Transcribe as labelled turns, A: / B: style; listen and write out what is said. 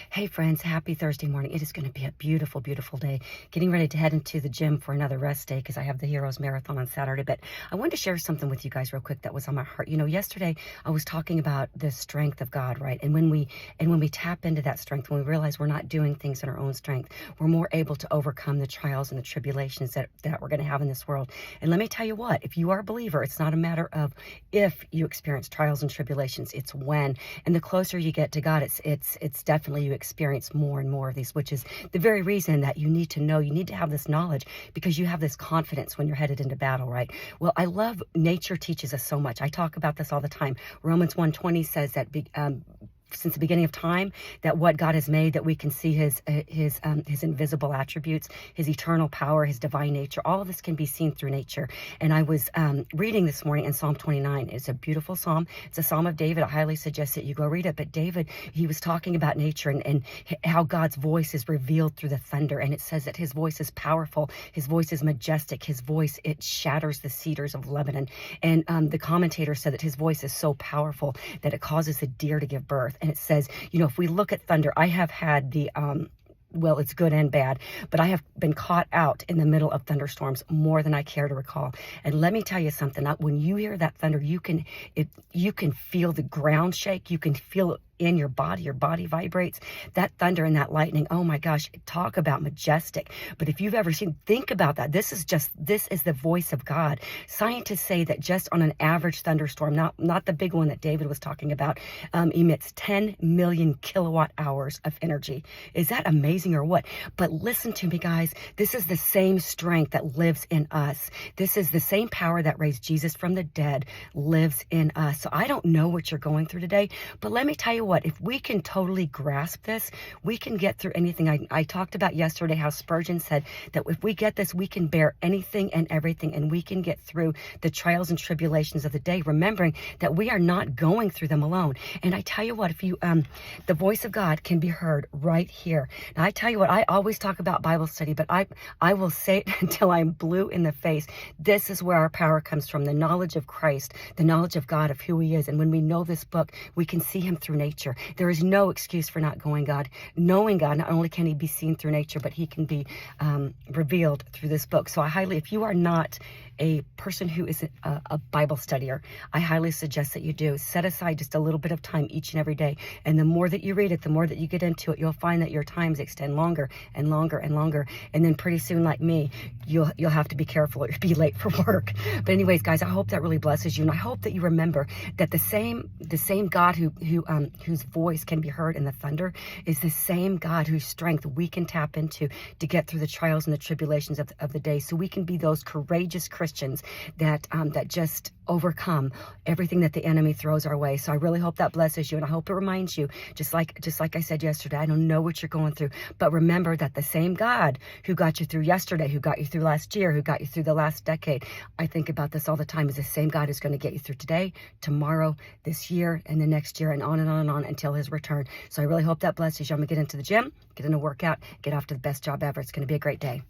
A: Hey friends, happy Thursday morning. It is going to be a beautiful, beautiful day. Getting ready to head into the gym for another rest day because I have the Heroes Marathon on Saturday. But I wanted to share something with you guys real quick that was on my heart. Yesterday I was talking about the strength of God, right? And when we tap into that strength, when we realize we're not doing things in our own strength, we're more able to overcome the trials and the tribulations that we're going to have in this world. And let me tell you what, if you are a believer, it's not a matter of if you experience trials and tribulations, it's when. And the closer you get to God, it's definitely you experience more and more of these, which is the very reason that you need to know, you need to have this knowledge, because you have this confidence when you're headed into battle, right? Well, I love nature teaches us so much. I talk about this all the time. Romans 1:20 says that since the beginning of time, that what God has made, that we can see his invisible attributes, his eternal power, his divine nature. All of this can be seen through nature. And I was reading this morning in Psalm 29. It's a beautiful psalm. It's a psalm of David. I highly suggest that you go read it. But David, he was talking about nature and how God's voice is revealed through the thunder. And it says that his voice is powerful. His voice is majestic. His voice, it shatters the cedars of Lebanon. And the commentator said that his voice is so powerful that it causes a deer to give birth. And it says, if we look at thunder, I have had the, well, it's good and bad, but I have been caught out in the middle of thunderstorms more than I care to recall. And let me tell you something, when you hear that thunder, you can feel the ground shake. You can feel it in your body vibrates. That thunder and that lightning, oh my gosh, talk about majestic. But if you've ever think about that. This is the voice of God. Scientists say that just on an average thunderstorm, not the big one that David was talking about, emits 10 million kilowatt hours of energy. Is that amazing or what? But listen to me, guys. This is the same strength that lives in us. This is the same power that raised Jesus from the dead lives in us. So I don't know what you're going through today, but let me tell you what, if we can totally grasp this, we can get through anything. I talked about yesterday how Spurgeon said that if we get this, we can bear anything and everything, and we can get through the trials and tribulations of the day, remembering that we are not going through them alone. And I tell you what, if you, the voice of God can be heard right here. Now, I tell you what, I always talk about Bible study, but I will say it until I'm blue in the face. This is where our power comes from, the knowledge of Christ, the knowledge of God, of who he is. And when we know this book, we can see him through nature. There is no excuse for not knowing God. Not only can he be seen through nature, but he can be revealed through this book. So if you are not a person who is a Bible studier, I highly suggest that you do. Set aside just a little bit of time each and every day. And the more that you read it, the more that you get into it, you'll find that your times extend longer and longer and longer. And then pretty soon, like me, you'll have to be careful or be late for work. But anyways, guys, I hope that really blesses you. And I hope that you remember that the same God whose voice can be heard in the thunder is the same God whose strength we can tap into to get through the trials and the tribulations of the day. So we can be those courageous Christians that just overcome everything that the enemy throws our way. So I really hope that blesses you, and I hope it reminds you, just like I said yesterday, I don't know what you're going through, but remember that the same God who got you through yesterday, who got you through last year, who got you through the last decade, I think about this all the time, is the same God who's going to get you through today, tomorrow, this year, and the next year, and on and on and on until his return. So I really hope that blesses you. I'm going to get into the gym, get in a workout, get off to the best job ever. It's going to be a great day.